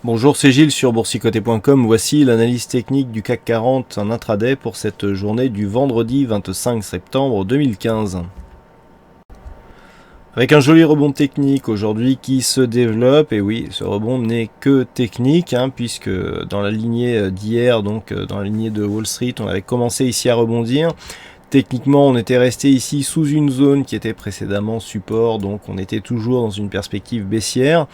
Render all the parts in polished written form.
Bonjour, c'est Gilles sur boursicoté.com. Voici l'analyse technique du CAC 40 en intraday pour cette journée du vendredi 25 septembre 2015. Avec un joli rebond technique aujourd'hui qui se développe, et oui, ce rebond n'est que technique, puisque dans la lignée d'hier, donc dans la lignée de Wall Street, on avait commencé ici à rebondir. Techniquement, on était resté ici sous une zone qui était précédemment support, donc on était toujours dans une perspective baissière.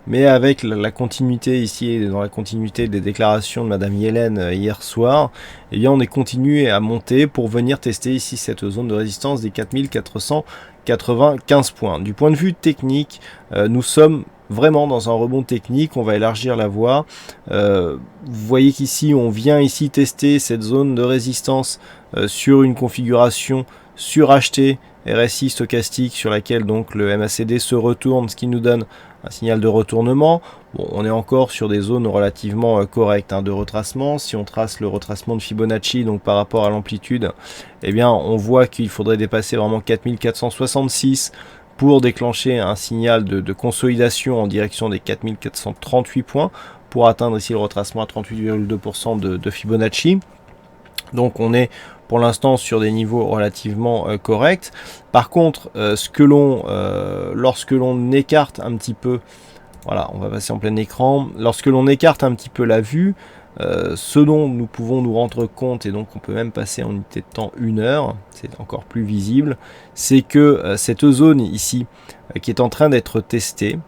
Mais avec la continuité ici, dans la continuité des déclarations de Madame Yellen hier soir, eh bien on est continué à monter pour venir tester ici cette zone de résistance des 4495 points. Du point de vue technique, nous sommes vraiment dans un rebond technique, on va élargir la voie. Vous voyez qu'ici, on vient ici tester cette zone de résistance sur une configuration surachetée RSI stochastique sur laquelle donc le MACD se retourne, ce qui nous donne un signal de retournement. Bon, on est encore sur des zones relativement correctes de retracement. Si on trace le retracement de Fibonacci donc par rapport à l'amplitude, eh bien on voit qu'il faudrait dépasser vraiment 4466 pour déclencher un signal de consolidation en direction des 4438 points pour atteindre ici le retracement à 38,2% de Fibonacci. Donc on est pour l'instant sur des niveaux relativement corrects. Par contre, lorsque l'on écarte un petit peu, voilà, on va passer en plein écran, lorsque l'on écarte un petit peu la vue, ce dont nous pouvons nous rendre compte, et donc on peut même passer en unité de temps 1 heure, c'est encore plus visible, c'est que cette zone ici, qui est en train d'être testée,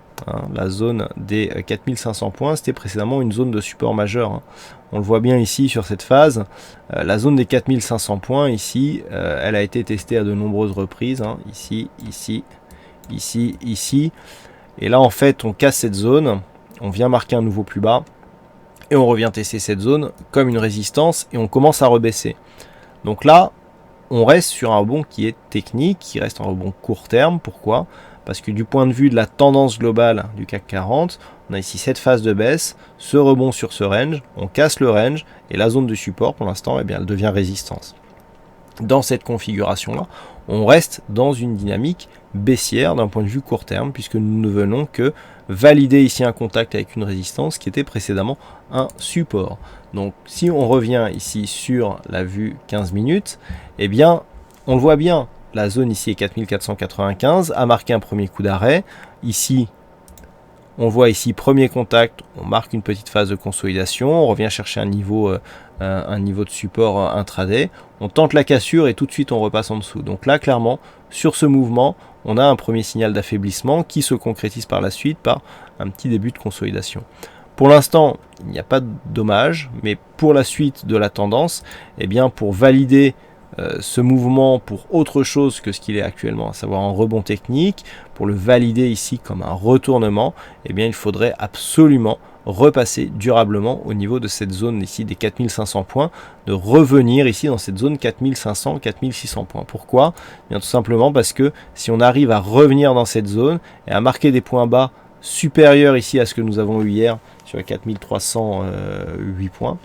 la zone des 4500 points, c'était précédemment une zone de support majeur. On le voit bien ici sur cette phase. La zone des 4500 points ici, elle a été testée à de nombreuses reprises. Ici, ici, ici, ici. Et là en fait on casse cette zone, on vient marquer un nouveau plus bas et on revient tester cette zone comme une résistance et on commence à rebaisser. Donc là on reste sur un rebond qui est technique, qui reste un rebond court terme. Pourquoi ? Parce que du point de vue de la tendance globale du CAC 40, on a ici cette phase de baisse, ce rebond sur ce range, on casse le range et la zone de support pour l'instant, elle devient résistance. Dans cette configuration-là, on reste dans une dynamique baissière d'un point de vue court terme puisque nous ne venons que valider ici un contact avec une résistance qui était précédemment un support. Donc si on revient ici sur la vue 15 minutes, eh bien on le voit bien. La zone ici est 4495, a marqué un premier coup d'arrêt. Ici, on voit ici premier contact, on marque une petite phase de consolidation, on revient chercher un niveau de support intraday, on tente la cassure et tout de suite on repasse en dessous. Donc là, clairement, sur ce mouvement, on a un premier signal d'affaiblissement qui se concrétise par la suite par un petit début de consolidation. Pour l'instant, il n'y a pas de dommage, mais pour la suite de la tendance, eh bien pour valider ce mouvement pour autre chose que ce qu'il est actuellement, à savoir un rebond technique, pour le valider ici comme un retournement, eh bien il faudrait absolument repasser durablement au niveau de cette zone ici des 4500 points, de revenir ici dans cette zone 4500-4600 points. Pourquoi ? Eh bien tout simplement parce que si on arrive à revenir dans cette zone et à marquer des points bas supérieurs ici à ce que nous avons eu hier sur les 4308 points,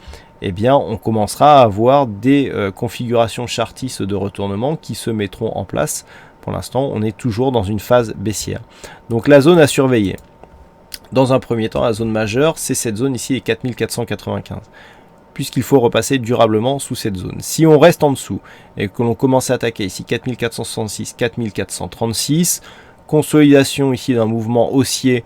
eh bien on commencera à avoir des configurations chartistes de retournement qui se mettront en place. Pour l'instant, on est toujours dans une phase baissière. Donc la zone à surveiller. Dans un premier temps, la zone majeure, c'est cette zone ici, les 4495. Puisqu'il faut repasser durablement sous cette zone. Si on reste en dessous et que l'on commence à attaquer ici 4466, 4436, consolidation ici d'un mouvement haussier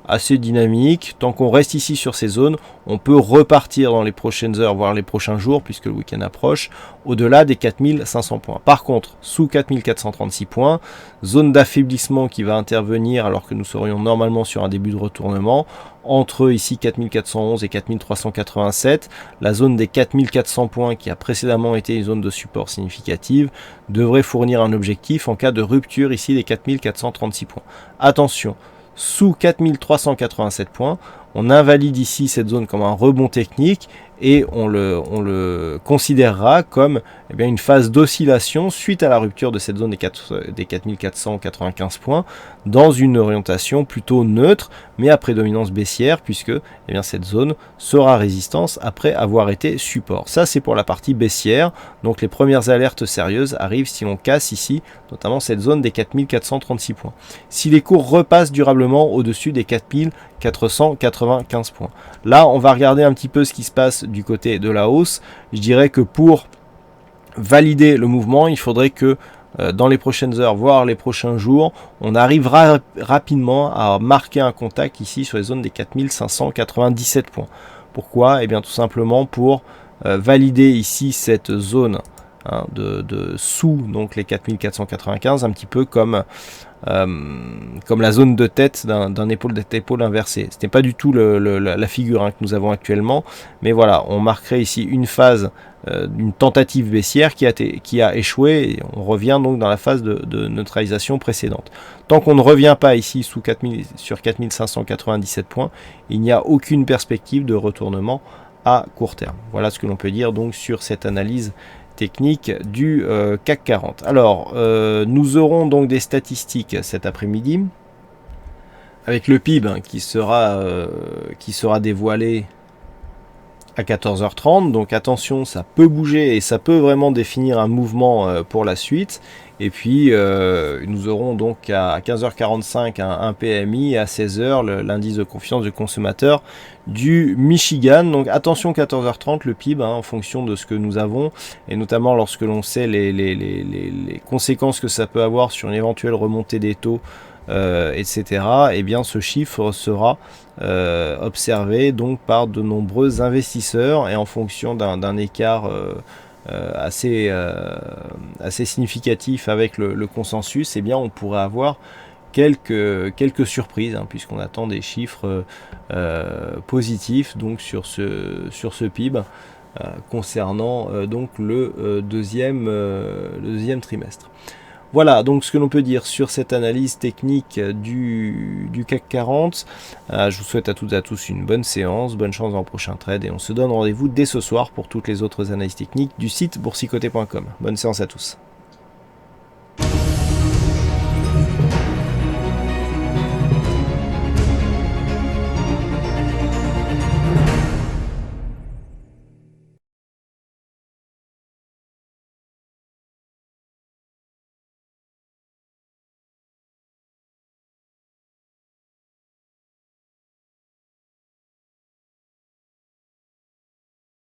assez dynamique. Tant qu'on reste ici sur ces zones, on peut repartir dans les prochaines heures, voire les prochains jours, puisque le week-end approche, au-delà des 4500 points. Par contre, sous 4436 points, zone d'affaiblissement qui va intervenir alors que nous serions normalement sur un début de retournement, entre ici 4411 et 4387, la zone des 4400 points qui a précédemment été une zone de support significative, devrait fournir un objectif en cas de rupture ici des 4436 points. Attention, sous 4387 points, on invalide ici cette zone comme un rebond technique et on le considérera comme une phase d'oscillation suite à la rupture de cette zone des 4495 points dans une orientation plutôt neutre mais à prédominance baissière, puisque cette zone sera résistance après avoir été support. Ça, c'est pour la partie baissière. Donc les premières alertes sérieuses arrivent si on casse ici notamment cette zone des 4436 points. Si les cours repassent durablement au-dessus des 4495 points. Là, on va regarder un petit peu ce qui se passe du côté de la hausse. Je dirais que pour valider le mouvement, il faudrait que dans les prochaines heures, voire les prochains jours, on arrivera rapidement à marquer un contact ici sur les zones des 4597 points. Pourquoi? Tout simplement pour valider ici cette zone de sous donc les 4495, un petit peu comme la zone de tête d'un épaule inversé. Ce n'est pas du tout la figure que nous avons actuellement, mais voilà, on marquerait ici une phase d'une tentative baissière qui a échoué, et on revient donc dans la phase de neutralisation précédente. Tant qu'on ne revient pas ici sur 4597 points, il n'y a aucune perspective de retournement à court terme. Voilà ce que l'on peut dire donc sur cette analyse technique du CAC 40. Alors, nous aurons donc des statistiques cet après-midi avec le PIB qui sera dévoilé à 14h30. Donc attention, ça peut bouger et ça peut vraiment définir un mouvement pour la suite. Et puis nous aurons donc à 15h45 un PMI et à 16h l'indice de confiance du consommateur du Michigan. Donc attention, 14h30 le PIB en fonction de ce que nous avons, et notamment lorsque l'on sait les conséquences que ça peut avoir sur une éventuelle remontée des taux, etc. Ce chiffre sera observé donc par de nombreux investisseurs, et en fonction d'un écart assez significatif avec le consensus, on pourrait avoir quelques surprises, puisqu'on attend des chiffres positifs donc sur ce PIB concernant donc le deuxième trimestre. Voilà donc ce que l'on peut dire sur cette analyse technique du CAC 40. Je vous souhaite à toutes et à tous une bonne séance, bonne chance dans le prochain trade, et on se donne rendez-vous dès ce soir pour toutes les autres analyses techniques du site boursicoté.com. Bonne séance à tous.